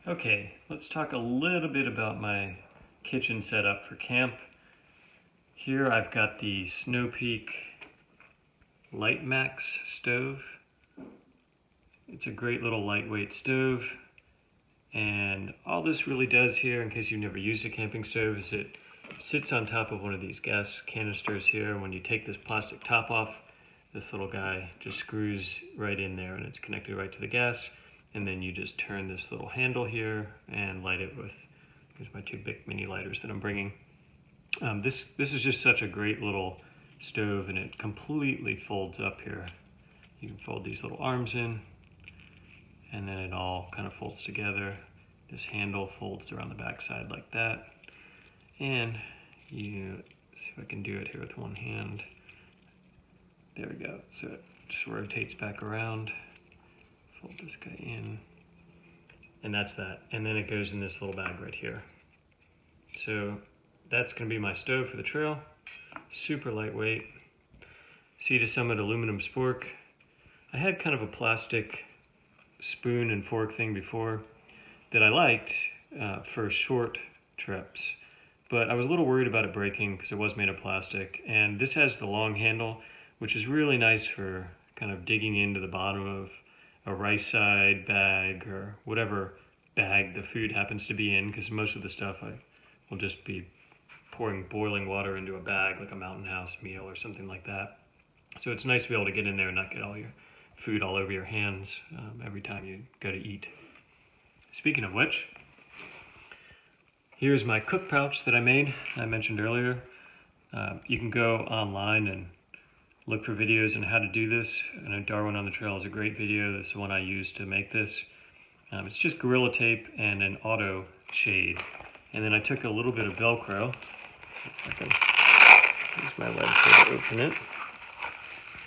Okay, let's talk a little bit about my kitchen setup for camp. Here I've got the Snow Peak Light Max stove. It's a great little lightweight stove, and all this really does here, in case you've never used a camping stove, is it sits on top of one of these gas canisters here. When you take this plastic top off, this little guy just screws right in there and it's connected right to the gas. And then you just turn this little handle here and light it with, here's my two big mini lighters that I'm bringing. This is just such a great little stove, and it completely folds up here. You can fold these little arms in, and then it all kind of folds together. This handle folds around the back side like that. And you, see if I can do it here with one hand. There we go. So it just rotates back around. Fold this guy in, and that's that. And then it goes in this little bag right here. So that's gonna be my stove for the trail. Super lightweight. Sea to Summit aluminum spork. I had kind of a plastic spoon and fork thing before that I liked for short trips, but I was a little worried about it breaking because it was made of plastic. And this has the long handle, which is really nice for kind of digging into the bottom of a rice side bag or whatever bag the food happens to be in, because most of the stuff I will just be pouring boiling water into a bag, like a Mountain House meal or something like that. So it's nice to be able to get in there and not get all your food all over your hands every time you go to eat. Speaking of which, here's my cook pouch that I made, I mentioned earlier. You can go online and look for videos on how to do this. I know Darwin on the Trail is a great video. This is the one I used to make this. It's just Gorilla Tape and an auto shade. And then I took a little bit of Velcro. I can use my legs to open it.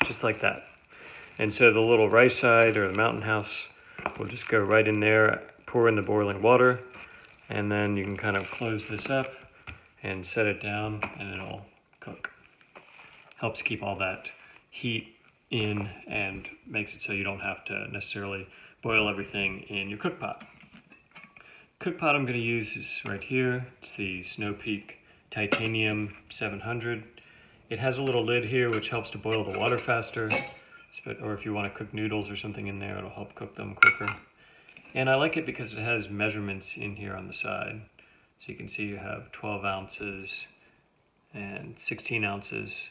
Just like that. And so the little rice side or the Mountain House will just go right in there, pour in the boiling water, and then you can kind of close this up and set it down and it'll cook. Helps keep all that heat in and makes it so you don't have to necessarily boil everything in your cook pot. Cook pot I'm going to use is right here. It's the Snow Peak Titanium 700. It has a little lid here which helps to boil the water faster, or if you want to cook noodles or something in there, it'll help cook them quicker. And I like it because it has measurements in here on the side. So you can see you have 12 ounces and 16 ounces.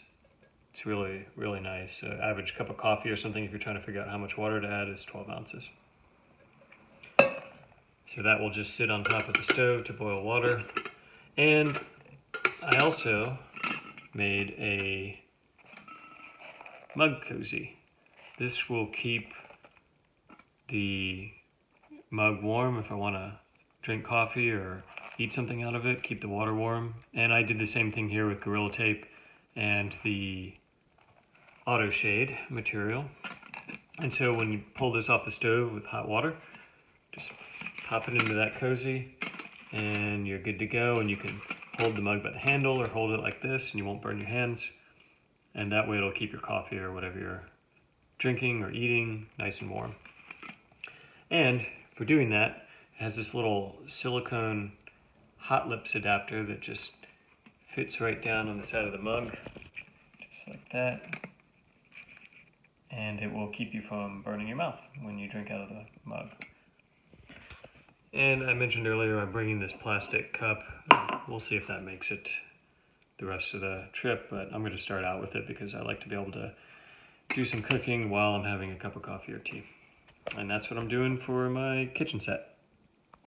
It's really, really nice. Average cup of coffee or something, if you're trying to figure out how much water to add, is 12 ounces. So that will just sit on top of the stove to boil water. And I also made a mug cozy. This will keep the mug warm if I want to drink coffee or eat something out of it, keep the water warm. And I did the same thing here with Gorilla Tape and the auto shade material. And so when you pull this off the stove with hot water, just pop it into that cozy and you're good to go. And you can hold the mug by the handle or hold it like this and you won't burn your hands. And that way it'll keep your coffee or whatever you're drinking or eating nice and warm. And for doing that, it has this little silicone hot lips adapter that just fits right down on the side of the mug, just like that. And it will keep you from burning your mouth when you drink out of the mug. And I mentioned earlier I'm bringing this plastic cup. We'll see if that makes it the rest of the trip, but I'm going to start out with it because I like to be able to do some cooking while I'm having a cup of coffee or tea. And that's what I'm doing for my kitchen set.